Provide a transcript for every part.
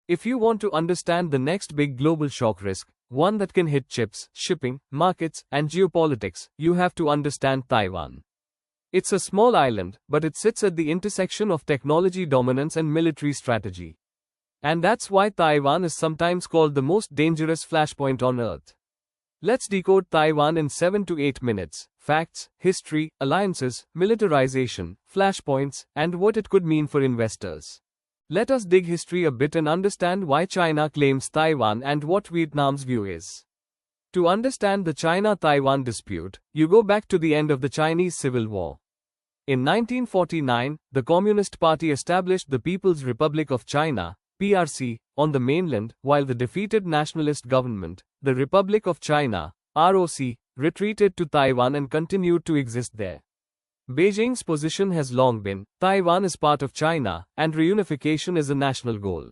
If you want to understand the next big global shock risk, one that can hit chips, shipping, markets, and geopolitics, you have to understand Taiwan. It's a small island, but it sits at the intersection of technology dominance and military strategy. And that's why Taiwan is sometimes called the most dangerous flashpoint on Earth. Let's decode Taiwan in 7 to 8 minutes. Facts, history, alliances, militarization, flashpoints, and what it could mean for investors. Let us dig history a bit and understand why China claims Taiwan and what Vietnam's view is. To understand the China-Taiwan dispute, you go back to the end of the Chinese Civil War. In 1949, the Communist Party established the People's Republic of China, PRC, on the mainland, while the defeated nationalist government, the Republic of China, ROC, retreated to Taiwan and continued to exist there. Beijing's position has long been, Taiwan is part of China, and reunification is a national goal.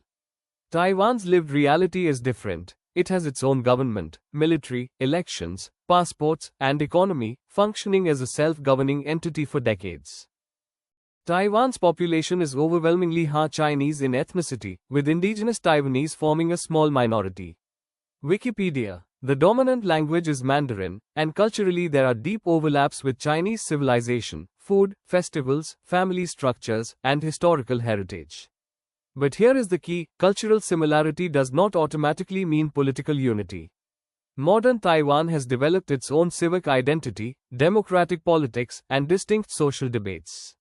Taiwan's lived reality is different. It has its own government, military, elections, passports, and economy, functioning as a self-governing entity for decades. Taiwan's population is overwhelmingly Han Chinese in ethnicity, with indigenous Taiwanese forming a small minority. Wikipedia. The dominant language is Mandarin, and culturally there are deep overlaps with Chinese civilization, food, festivals, family structures, and historical heritage. But here is the key: cultural similarity does not automatically mean political unity. Modern Taiwan has developed its own civic identity, democratic politics, and distinct social debates.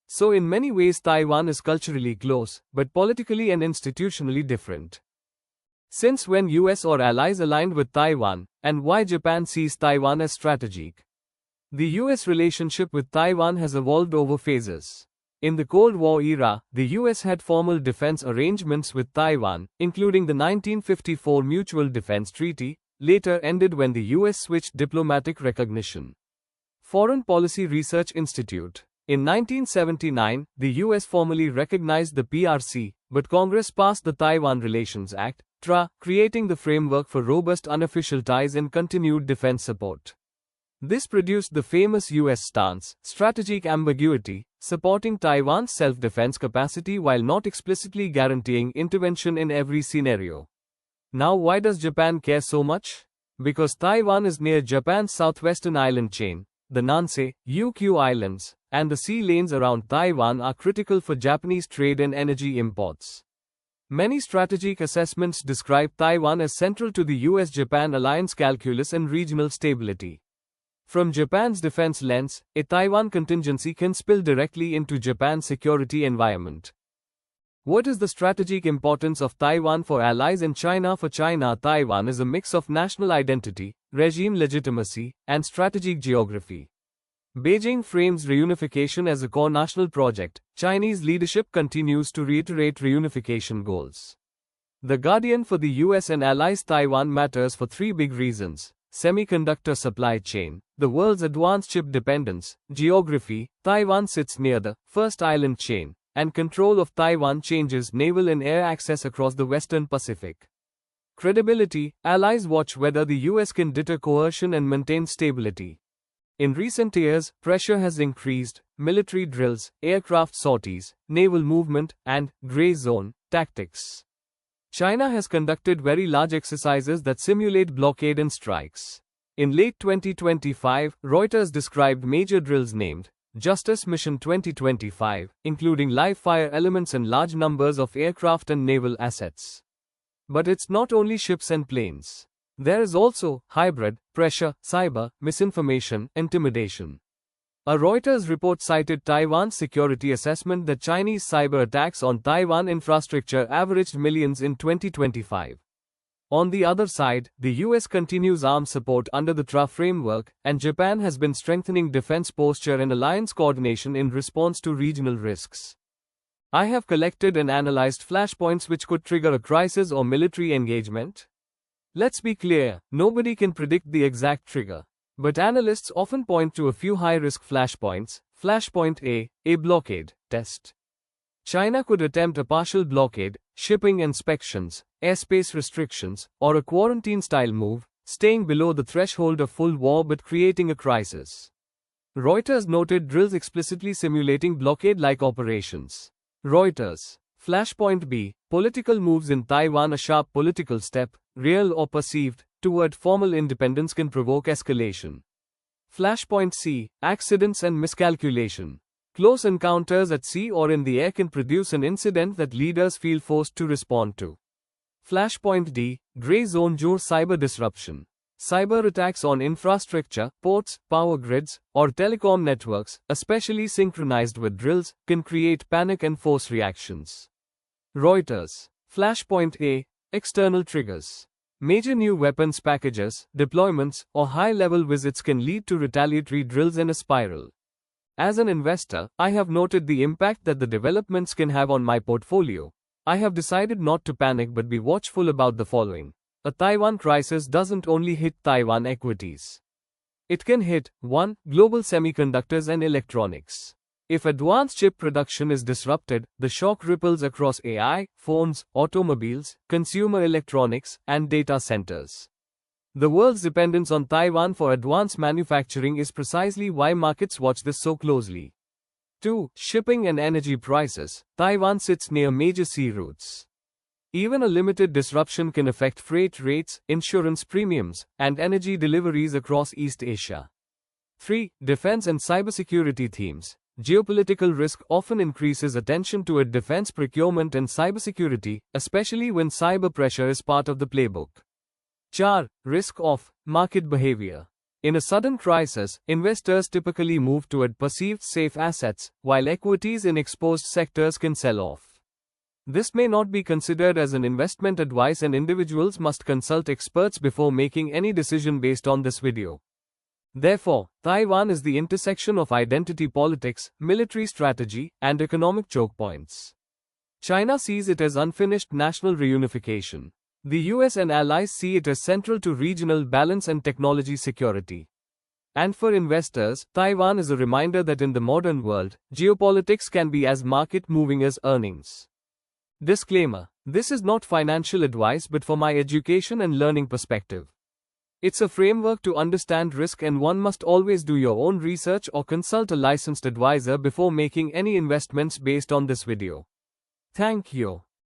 So in many ways Taiwan is culturally close, but politically and institutionally different. Since when US or allies aligned with Taiwan, and why Japan sees Taiwan as strategic? The US relationship with Taiwan has evolved over phases. In the Cold War era, the US had formal defense arrangements with Taiwan, including the 1954 Mutual Defense Treaty, later ended when the US switched diplomatic recognition. Foreign Policy Research Institute. In 1979, the US formally recognized the PRC, but Congress passed the Taiwan Relations Act, TRA, creating the framework for robust unofficial ties and continued defense support. This produced the famous US stance, strategic ambiguity, supporting Taiwan's self-defense capacity while not explicitly guaranteeing intervention in every scenario. Now why does Japan care so much? Because Taiwan is near Japan's southwestern island chain, the Nansei, Ryukyu Islands, and the sea lanes around Taiwan are critical for Japanese trade and energy imports. Many strategic assessments describe Taiwan as central to the US-Japan alliance calculus and regional stability. From Japan's defense lens, a Taiwan contingency can spill directly into Japan's security environment. What is the strategic importance of Taiwan for allies and China for China? Taiwan is a mix of national identity, regime legitimacy, and strategic geography. Beijing frames reunification as a core national project. Chinese leadership continues to reiterate reunification goals. The Guardian for the US and allies. Taiwan matters for three big reasons: semiconductor supply chain, the world's advanced chip dependence, geography, Taiwan sits near the first island chain, and control of Taiwan changes naval and air access across the Western Pacific. Credibility, allies watch whether the US can deter coercion and maintain stability. In recent years, pressure has increased: military drills, aircraft sorties, naval movement, and gray zone tactics. China has conducted very large exercises that simulate blockade and strikes. In late 2025, Reuters described major drills named Justice Mission 2025, including live fire elements and large numbers of aircraft and naval assets. But it's not only ships and planes. There is also hybrid, pressure, cyber, misinformation, intimidation. A Reuters report cited Taiwan's security assessment that Chinese cyber attacks on Taiwan infrastructure averaged millions in 2025. On the other side, the US continues arms support under the TRA framework, and Japan has been strengthening defense posture and alliance coordination in response to regional risks. I have collected and analyzed flashpoints which could trigger a crisis or military engagement. Let's be clear, nobody can predict the exact trigger. But analysts often point to a few high-risk flashpoints. Flashpoint A, a blockade test. China could attempt a partial blockade, shipping inspections, airspace restrictions, or a quarantine-style move, staying below the threshold of full war but creating a crisis. Reuters noted drills explicitly simulating blockade-like operations. Reuters. Flashpoint B, Political moves in Taiwan. A sharp political step, real or perceived, toward formal independence can provoke escalation. Flashpoint C. Accidents and miscalculation. Close encounters at sea or in the air can produce an incident that leaders feel forced to respond to. Flashpoint D. Gray zone. Cyber disruption. Cyber attacks on infrastructure, ports, power grids, or telecom networks, especially synchronized with drills, can create panic and force reactions. Reuters. Flashpoint A. External triggers. Major new weapons packages, deployments, or high-level visits can lead to retaliatory drills and a spiral. As an investor, I have noted the impact that the developments can have on my portfolio. I have decided not to panic but be watchful about the following. A Taiwan crisis doesn't only hit Taiwan equities. It can hit 1. Global semiconductors and electronics. If advanced chip production is disrupted, the shock ripples across AI, phones, automobiles, consumer electronics, and data centers. The world's dependence on Taiwan for advanced manufacturing is precisely why markets watch this so closely. 2. Shipping and energy prices. Taiwan sits near major sea routes. Even a limited disruption can affect freight rates, insurance premiums, and energy deliveries across East Asia. 3. Defense and cybersecurity themes. Geopolitical risk often increases attention toward defense procurement and cybersecurity, especially when cyber pressure is part of the playbook. 4. Risk of market behavior. In a sudden crisis, investors typically move toward perceived safe assets, while equities in exposed sectors can sell off. This may not be considered as an investment advice and individuals must consult experts before making any decision based on this video. Therefore, Taiwan is the intersection of identity politics, military strategy, and economic choke points. China sees it as unfinished national reunification. The US and allies see it as central to regional balance and technology security. And for investors, Taiwan is a reminder that in the modern world, geopolitics can be as market-moving as earnings. Disclaimer: this is not financial advice but for my education and learning perspective. It's a framework to understand risk and one must always do your own research or consult a licensed advisor before making any investments based on this video. Thank you.